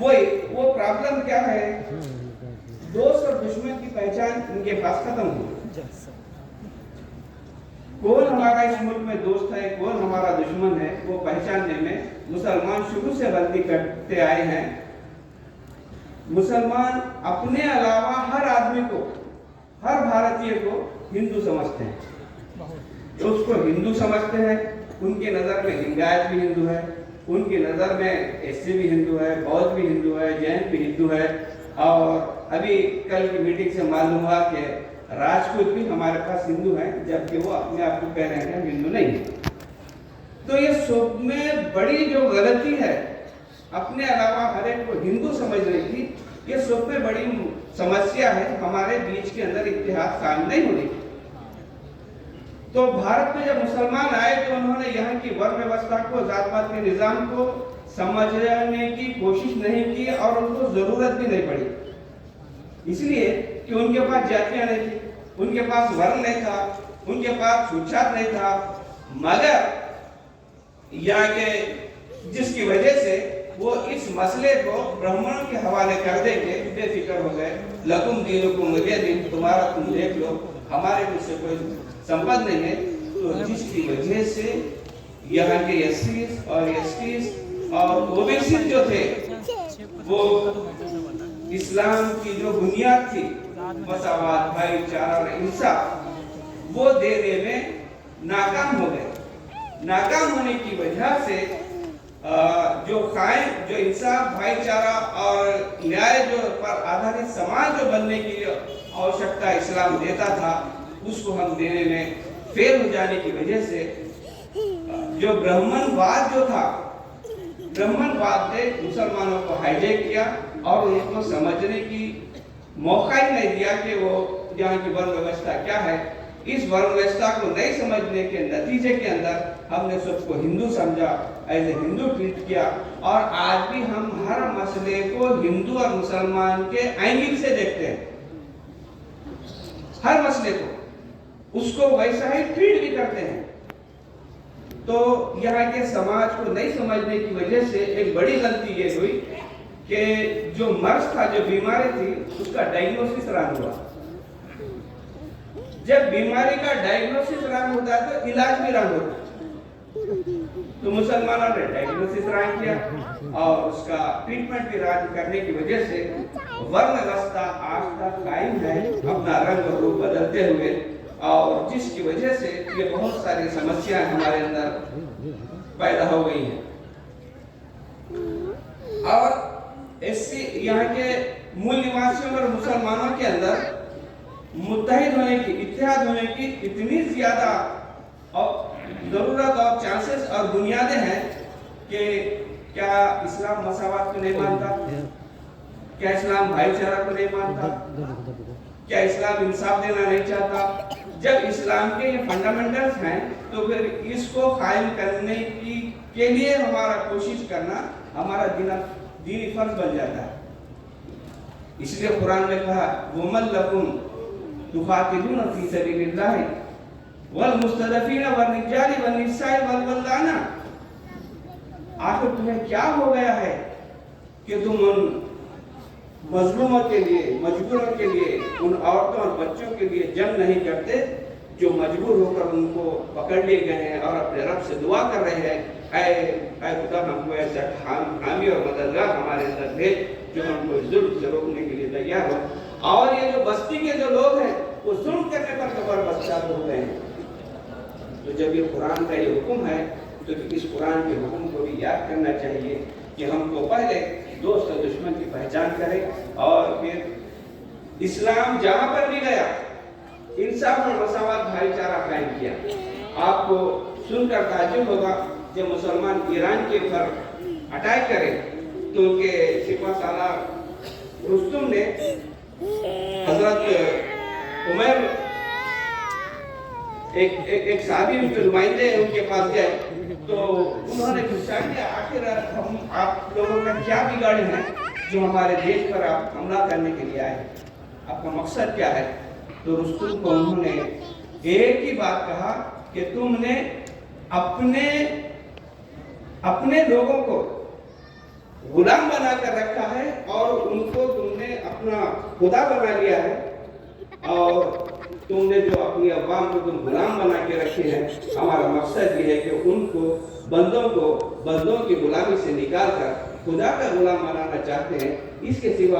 वो प्रॉब्लम क्या है, दोस्त और दुश्मन की पहचान उनके पास खत्म हो गई। कौन हमारा इस मुल्क में दोस्त है, कौन हमारा दुश्मन है, वो पहचानने में मुसलमान शुरू से गलती करते आए हैं। मुसलमान अपने अलावा हर आदमी को, हर भारतीय को हिंदू समझते हैं, तो उसको हिंदू समझते हैं। उनके नज़र में लिंगायत भी हिंदू है, उनकी नज़र में एससी भी हिंदू है, बौद्ध भी हिंदू है, जैन भी हिंदू है। और अभी कल की मीटिंग से मालूम हुआ कि राजपूत भी हमारे पास हिंदू हैं, जबकि वो अपने आप को कह रहे हैं हिंदू नहीं। तो ये सब में बड़ी जो गलती है, अपने अलावा हर एक को हिंदू समझने की, ये सब में बड़ी समस्या है। हमारे बीच के अंदर इतिहास कायम नहीं होने की। तो भारत में जब मुसलमान आए तो उन्होंने यहाँ की वर्ण व्यवस्था को, जात पात के निजाम को समझने की कोशिश नहीं की और उनको जरूरत भी नहीं पड़ी, इसलिए कि उनके पास जातियां नहीं थी, उनके पास वर्ण नहीं था, उनके पास छूतछात नहीं था। मगर यहाँ के जिसकी वजह से वो इस मसले को ब्राह्मणों के हवाले कर देंगे, बेफिक्र हो गए। लकुम दीनुकुम वलिय दीन, तुम्हारा तुम देख लो, हमारे मुझसे कोई संबंध नहीं है। तो जिसकी वजह से यहाँ के एससीज और एसटीज और ओबीसी जो थे, वो इस्लाम की जो बुनियाद थी, मसावात, भाईचारा और इंसाफ, वो देने में नाकाम हो गए। नाकाम होने की वजह से जो इंसाफ, भाईचारा और न्याय जो पर आधारित समाज जो बनने की आवश्यकता इस्लाम देता था, उसको हम देने में फेल हो जाने की वजह से जो ब्राह्मणवाद जो था, ब्राह्मणवाद ने मुसलमानों को हाईजैक किया और उनको समझने की मौका ही नहीं दिया कि वो यहाँ की वर्ण व्यवस्था क्या है। इस वर्ण व्यवस्था को नहीं समझने के नतीजे के अंदर हमने सबको हिंदू समझा, एज ए हिंदू ट्रीट किया, और आज भी हम हर मसले को हिंदू और मुसलमान के एंगल से देखते हैं। हर मसले को उसको वैसा ही ट्रीट भी करते हैं। तो यहाँ के समाज को नहीं समझने की वजह से एक बड़ी गलती ये हुई कि जो मर्ज था, जो बीमारी थी, उसका डायग्नोसिस रॉन्ग हुआ। जब बीमारी का डायग्नोसिस रॉन्ग होता है तो इलाज भी रॉन्ग होता है। तो मुसलमानों ने डायग्नोसिस रॉन्ग किया और उसका ट्रीटमेंट भी रॉन्ग करने की वजह से वर्ण व्यवस्था आज तक कायम है, अपना रंग रूप बदलते हुए, और जिसकी वजह से ये बहुत सारी समस्याएं हमारे अंदर पैदा हो गई हैं। और ऐसी यहाँ के मूल निवासियों और मुसलमानों के अंदर मुत्तहिद होने की, इत्तेहाद होने की इतनी ज्यादा और जरूरत और चांसेस और बुनियादें हैं कि क्या इस्लाम मसावात को नहीं मानता, क्या इस्लाम भाईचारा को नहीं मानता, क्या इस्लाम इंसाफ देना नहीं चाहता। जब इस्लाम के ये फंडामेंटल्स हैं तो फिर इसको कायम करने की के लिए हमारा कोशिश करना हमारा दीनी फर्ज बन जाता है। इसलिए कुरान में कहा, वमल लकुम तुकातिलून फी सबीलिल्लाह वल मुस्तदफीन वन रिजाली वन निसाई वल वल्दाना। आखिर तुम्हें क्या हो गया है कि तुम उन मजलूमों के लिए, मजबूरों के लिए, उन औरतों और बच्चों के लिए जंग नहीं करते जो मजबूर होकर उनको पकड़ लिए गए हैं और अपने रब से दुआ कर रहे हैं, ऐ खुदा हमको ऐसा हामी और मददगार हमारे अंदर भेज जो हमको जुल्म से रोकने के लिए तैयार हो। और ये जो बस्ती के जो लोग हैं वो जुल्म करने पर जबरदस्त हो गए हैं। तो जब ये कुरान का ये हुक्म है तो इस कुरान के हुक्म को भी याद करना चाहिए कि हमको पहले दोस्त और दुश्मन की पहचान करें, और फिर इस्लाम जहां पर भी गया इंसाफ और मसावत, भाईचारा कायम किया। आपको सुनकर ताज्जुब होगा जब मुसलमान ईरान के ऊपर अटैक करे तो उनके सिपा सालार रुस्तुम ने हजरत उमर एक साहबी उनके नुमाइंदे उनके पास गए तो उन्होंने पूछा कि आखिर हम आप लोगों का क्या बिगाड़े हैं जो हमारे देश पर आप हमला करने के लिए आए, आपका मकसद क्या है। तो रुस्तुम को उन्होंने एक ही बात कहा कि तुमने अपने लोगों को गुलाम बना कर रखा है और उनको तुमने अपना खुदा बना लिया है, और तुमने जो अपनी अवाम को तुम गुलाम बना के रखे हैं। हमारा मकसद ये है कि उनको बंदों की गुलामी से निकाल कर खुदा का गुलाम बनाना चाहते हैं। इसके सिवा